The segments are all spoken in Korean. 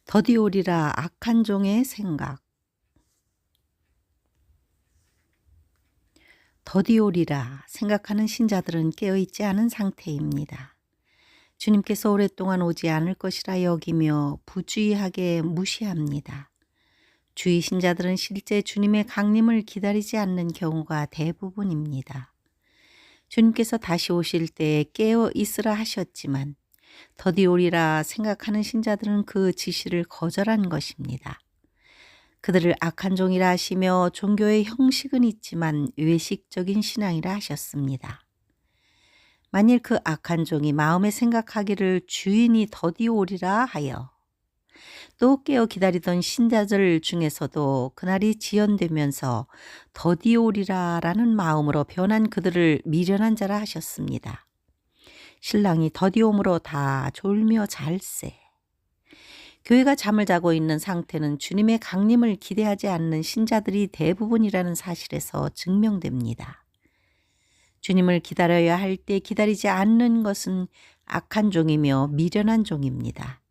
더디오리라 악한 종의 생각. 더디오리라 생각하는 신자들은 깨어있지 않은 상태입니다. 주님께서 오랫동안 오지 않을 것이라 여기며 부주의하게 무시합니다. 주의 신자들은 실제 주님의 강림을 기다리지 않는 경우가 대부분입니다. 주님께서 다시 오실 때 깨어 있으라 하셨지만 더디오리라 생각하는 신자들은 그 지시를 거절한 것입니다. 그들을 악한 종이라 하시며 종교의 형식은 있지만 외식적인 신앙이라 하셨습니다. 만일 그 악한 종이 마음에 생각하기를 주인이 더디오리라 하여 또 깨어 기다리던 신자들 중에서도 그날이 지연되면서 더디오리라라는 마음으로 변한 그들을 미련한 자라 하셨습니다. 신랑이 더디옴으로 다 졸며 잘세. 교회가 잠을 자고 있는 상태는 주님의 강림을 기대하지 않는 신자들이 대부분이라는 사실에서 증명됩니다. 주님을 기다려야 할 때 기다리지 않는 것은 악한 종이며 미련한 종입니다.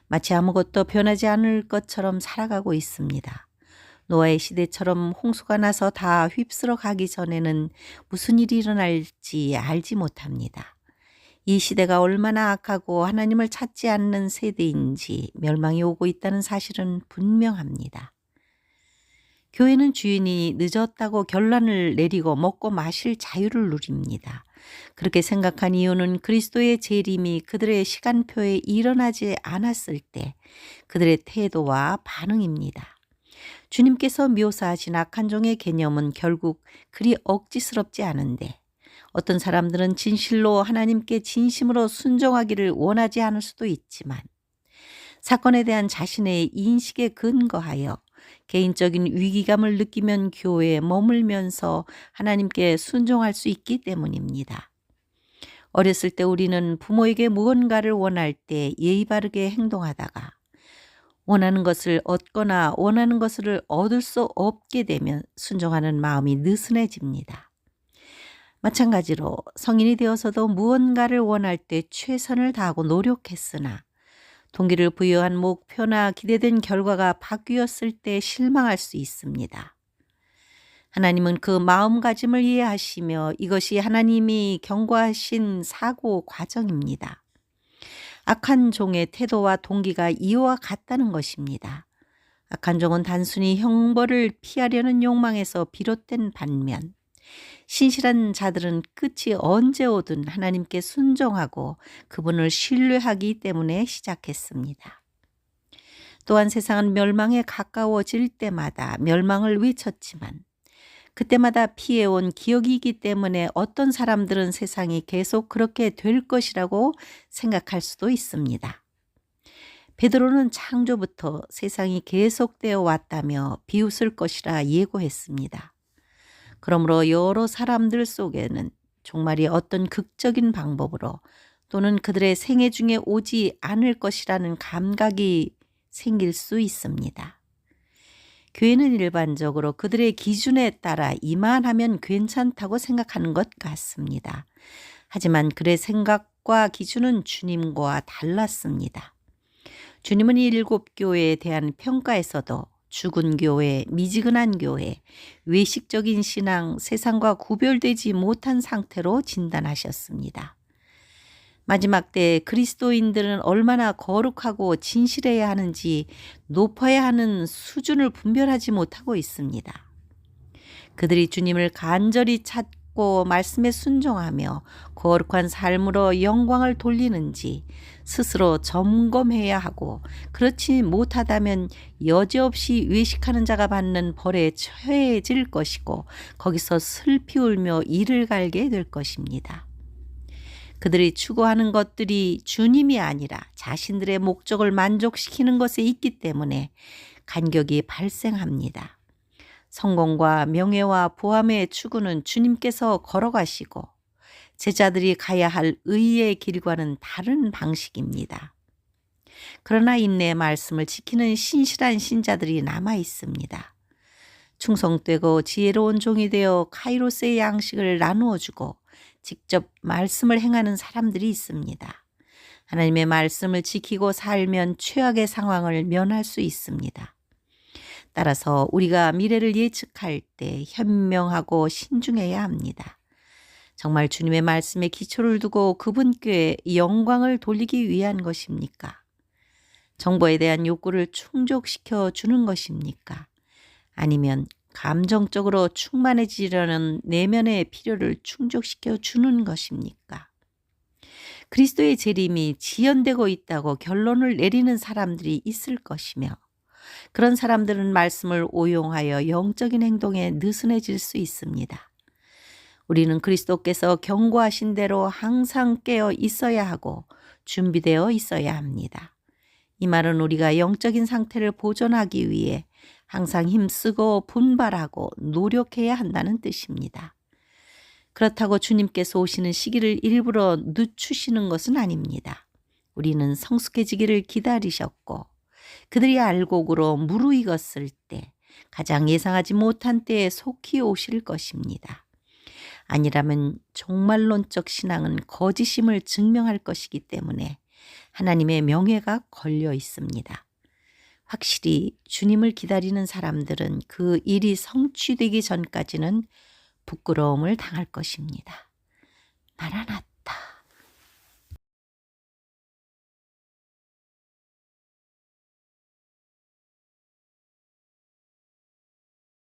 마치 아무것도 변하지 않을 것처럼 살아가고 있습니다. 노아의 시대처럼 홍수가 나서 다 휩쓸어 가기 전에는 무슨 일이 일어날지 알지 못합니다. 이 시대가 얼마나 악하고 하나님을 찾지 않는 세대인지 멸망이 오고 있다는 사실은 분명합니다. 교회는 주인이 늦었다고 결론을 내리고 먹고 마실 자유를 누립니다. 그렇게 생각한 이유는 그리스도의 재림이 그들의 시간표에 일어나지 않았을 때 그들의 태도와 반응입니다. 주님께서 묘사하신 악한 종의 개념은 결국 그리 억지스럽지 않은데 어떤 사람들은 진실로 하나님께 진심으로 순종하기를 원하지 않을 수도 있지만 사건에 대한 자신의 인식에 근거하여 개인적인 위기감을 느끼면 교회에 머물면서 하나님께 순종할 수 있기 때문입니다. 어렸을 때 우리는 부모에게 무언가를 원할 때 예의 바르게 행동하다가 원하는 것을 얻거나 원하는 것을 얻을 수 없게 되면 순종하는 마음이 느슨해집니다. 마찬가지로 성인이 되어서도 무언가를 원할 때 최선을 다하고 노력했으나 동기를 부여한 목표나 기대된 결과가 바뀌었을 때 실망할 수 있습니다. 하나님은 그 마음가짐을 이해하시며 이것이 하나님이 경고하신 사고 과정입니다. 악한 종의 태도와 동기가 이와 같다는 것입니다. 악한 종은 단순히 형벌을 피하려는 욕망에서 비롯된 반면 신실한 자들은 끝이 언제 오든 하나님께 순종하고 그분을 신뢰하기 때문에 시작했습니다. 또한 세상은 멸망에 가까워질 때마다 멸망을 외쳤지만 그때마다 피해온 기억이기 때문에 어떤 사람들은 세상이 계속 그렇게 될 것이라고 생각할 수도 있습니다. 베드로는 창조부터 세상이 계속되어 왔다며 비웃을 것이라 예고했습니다. 그러므로 여러 사람들 속에는 종말이 어떤 극적인 방법으로 또는 그들의 생애 중에 오지 않을 것이라는 감각이 생길 수 있습니다. 교회는 일반적으로 그들의 기준에 따라 이만하면 괜찮다고 생각하는 것 같습니다. 하지만 그의 생각과 기준은 주님과 달랐습니다. 주님은 이 7교회에 대한 평가에서도 죽은 교회, 미지근한 교회, 외식적인 신앙, 세상과 구별되지 못한 상태로 진단하셨습니다. 마지막 때 그리스도인들은 얼마나 거룩하고 진실해야 하는지 높아야 하는 수준을 분별하지 못하고 있습니다. 그들이 주님을 간절히 찾고 말씀에 순종하며 거룩한 삶으로 영광을 돌리는지 스스로 점검해야 하고 그렇지 못하다면 여지없이 외식하는 자가 받는 벌에 처해질 것이고 거기서 슬피 울며 이를 갈게 될 것입니다. 그들이 추구하는 것들이 주님이 아니라 자신들의 목적을 만족시키는 것에 있기 때문에 간격이 발생합니다. 성공과 명예와 보함의 추구는 주님께서 걸어가시고 제자들이 가야 할 의의 길과는 다른 방식입니다. 그러나 인내의 말씀을 지키는 신실한 신자들이 남아 있습니다. 충성되고 지혜로운 종이 되어 카이로스의 양식을 나누어 주고 직접 말씀을 행하는 사람들이 있습니다. 하나님의 말씀을 지키고 살면 최악의 상황을 면할 수 있습니다. 따라서 우리가 미래를 예측할 때 현명하고 신중해야 합니다. 정말 주님의 말씀에 기초를 두고 그분께 영광을 돌리기 위한 것입니까? 정보에 대한 욕구를 충족시켜 주는 것입니까? 아니면 감정적으로 충만해지려는 내면의 필요를 충족시켜 주는 것입니까? 그리스도의 재림이 지연되고 있다고 결론을 내리는 사람들이 있을 것이며 그런 사람들은 말씀을 오용하여 영적인 행동에 느슨해질 수 있습니다. 우리는 그리스도께서 경고하신 대로 항상 깨어 있어야 하고 준비되어 있어야 합니다. 이 말은 우리가 영적인 상태를 보존하기 위해 항상 힘쓰고 분발하고 노력해야 한다는 뜻입니다. 그렇다고 주님께서 오시는 시기를 일부러 늦추시는 것은 아닙니다. 우리는 성숙해지기를 기다리셨고 그들이 알곡으로 무르익었을 때 가장 예상하지 못한 때에 속히 오실 것입니다. 아니라면 종말론적 신앙은 거짓임을 증명할 것이기 때문에 하나님의 명예가 걸려 있습니다. 확실히 주님을 기다리는 사람들은 그 일이 성취되기 전까지는 부끄러움을 당할 것입니다. 마라나타.